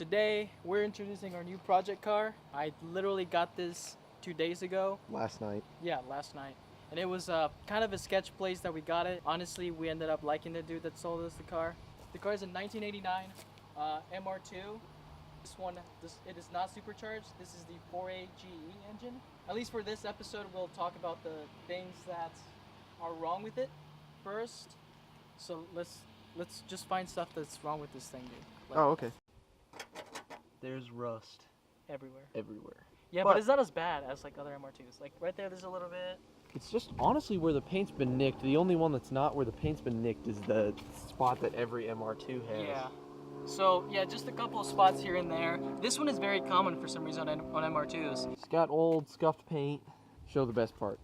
Today, we're introducing our new project car. I literally got this 2 days ago. Last night. Yeah, last night. And it was kind of a sketch place that we got it. Honestly, we ended up liking the dude that sold us the car. The car is a 1989 MR2. It is not supercharged. This is the 4A GE engine. At least for this episode, we'll talk about the things that are wrong with it first. So let's just find stuff that's wrong with this thing, dude. Like, Oh, okay. There's rust everywhere. everywhere. Yeah, but it's not as bad as like other MR2s. Like right there's a little bit. It's just honestly where the paint's been nicked. The only one that's not where the paint's been nicked is the spot that every MR2 has. Yeah. So yeah, just a couple of spots here and there. This one is very common for some reason on MR2s. It's got old scuffed paint. Show the best part.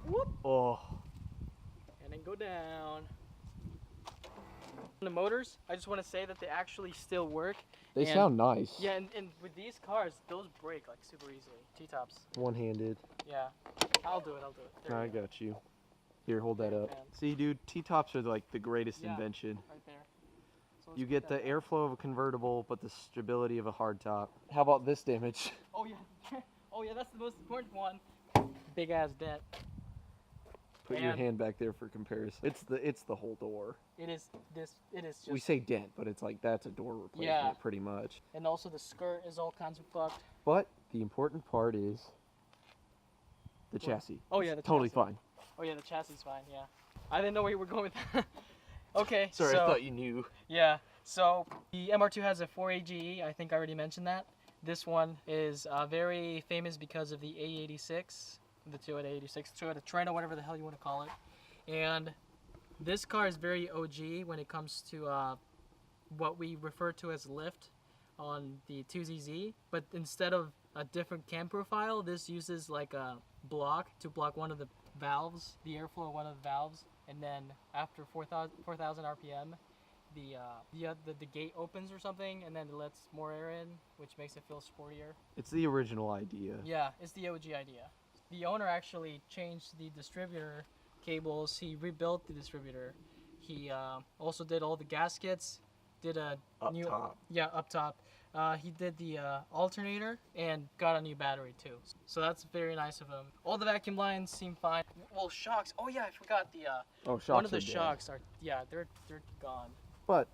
Whoop. Oh. And then go down. The motors, I just want to say that they actually still work. They sound nice. Yeah, and with these cars, those break like super easily. T-tops. One-handed. Yeah. I'll do it. There I you go. got you. Here, hold that up. Man. See, dude, T-tops are like the greatest invention. Right there. So You get the airflow of a convertible, but the stability of a hardtop. How about this damage? Oh yeah. Oh yeah, that's the most important one. Big ass dent. Put your hand back there for comparison. It's the whole door. It is just. We say dent, but it's like that's a door replacement pretty much. And also the skirt is all kinds of fucked. But the important part is the chassis. Oh yeah, the totally chassis. fine. Oh yeah, the chassis is fine. Yeah. I didn't know where you were going with that. Okay. Sorry, so, I thought you knew. Yeah. So the MR2 has a 4A GE. I think I already mentioned that. This one is very famous because of the A86. The Toyota 86, Toyota Trento, whatever the hell you want to call it. And this car is very OG when it comes to what we refer to as lift on the 2ZZ. But instead of a different cam profile, this uses like a block to block one of the valves, the airflow of one of the valves. And then after 4,000 RPM, the gate opens or something, and then it lets more air in, which makes it feel sportier. It's the original idea. Yeah, it's the OG idea. The owner actually changed the distributor cables. He rebuilt the distributor. He also did all the gaskets. Did a up new top. Yeah, up top. He did the alternator and got a new battery too. So that's very nice of him. All the vacuum lines seem fine. Well, shocks. Oh yeah, I forgot the shocks one of the are dead. shocks are they're gone. But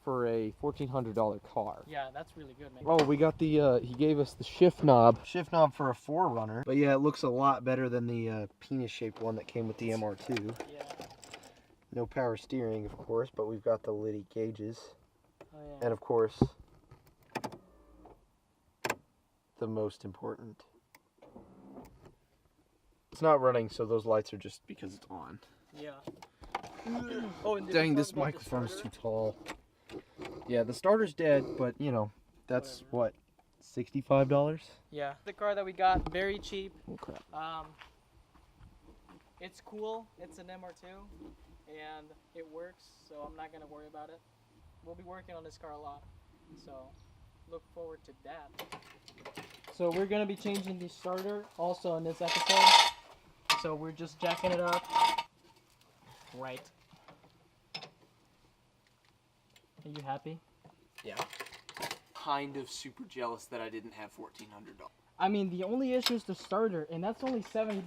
for a $1,400 car. Yeah, that's really good, man. Oh, we got the, he gave us the shift knob. Shift knob for a 4Runner. But yeah, it looks a lot better than the penis-shaped one that came with the MR2. Yeah. No power steering, of course, but we've got the Liddy gauges. Oh, yeah. And of course, the most important. It's not running, so those lights are just because it's on. Yeah. Oh, and Dang, this microphone's too tall. Yeah, the starter's dead, but you know, that's what, $65? Yeah, the car that we got, very cheap. Oh crap. It's cool. It's an MR2, and it works, so I'm not gonna worry about it. We'll be working on this car a lot, so look forward to that. So we're gonna be changing the starter also in this episode. So we're just jacking it up. Right. Are you happy? Yeah. Kind of super jealous that I didn't have $1,400. I mean, the only issue is the starter, and that's only $70.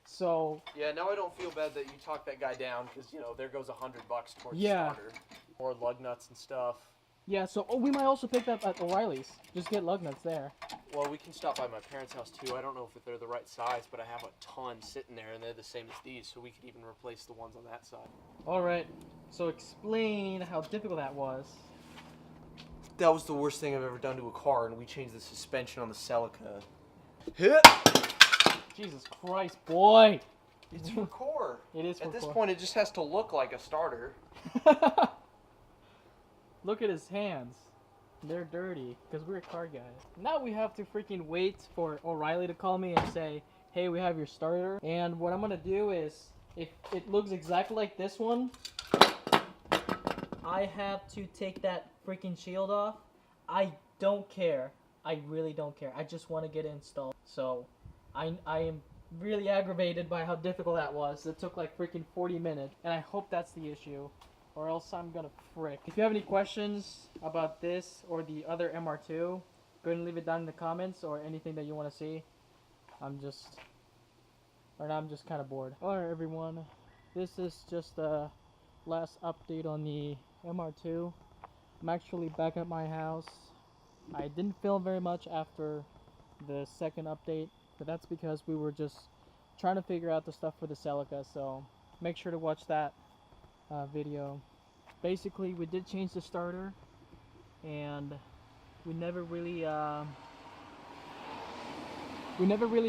So. Yeah, now I don't feel bad that you talked that guy down, because, you know, there goes $100 towards the starter. More lug nuts and stuff. Yeah, so we might also pick that up at O'Reilly's. Just get lug nuts there. Well, we can stop by my parents' house, too. I don't know if they're the right size, but I have a ton sitting there, and they're the same as these, so we could even replace the ones on that side. Alright, so explain how difficult that was. That was the worst thing I've ever done to a car, and we changed the suspension on the Celica. Jesus Christ, boy! It's for core. It is for At this core. point, it just has to look like a starter. Look at his hands. They're dirty, because we're car guys. Now we have to freaking wait for O'Reilly to call me and say, hey, we have your starter. And what I'm going to do is, if it looks exactly like this one, I have to take that freaking shield off. I don't care. I really don't care. I just want to get it installed. So, I am really aggravated by how difficult that was. It took like freaking 40 minutes, and I hope that's the issue. or else I'm gonna frick. If you have any questions about this or the other MR2, go ahead and leave it down in the comments, or anything that you want to see. I'm just kind of bored. Alright everyone, this is just the last update on the MR2. I'm actually back at my house. I didn't film very much after the second update, but that's because we were just trying to figure out the stuff for the Celica, so make sure to watch that video. Basically, we did change the starter, and we never really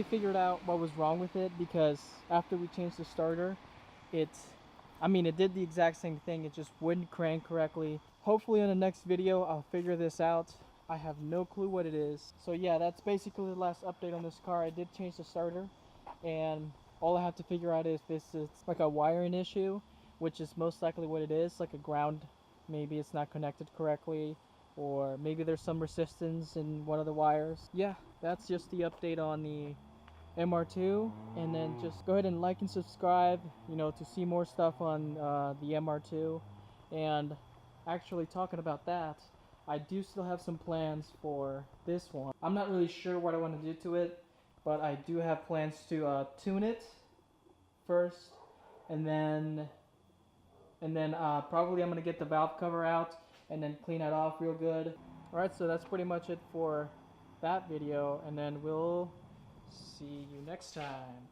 figured out what was wrong with it, because after we changed the starter, it did the exact same thing. It just wouldn't crank correctly. Hopefully in the next video I'll figure this out. I have no clue what it is. So yeah, that's basically the last update on this car. I did change the starter, and all I have to figure out is if it's like a wiring issue, which is most likely what it is, like a ground. Maybe it's not connected correctly, or maybe there's some resistance in one of the wires. Yeah, that's just the update on the MR2, and then just go ahead and like and subscribe, to see more stuff on the MR2. And actually, talking about that, I do still have some plans for this one. I'm not really sure what I want to do to it, but I do have plans to tune it first, and then probably I'm gonna get the valve cover out and then clean it off real good. Alright, so that's pretty much it for that video, and then we'll see you next time.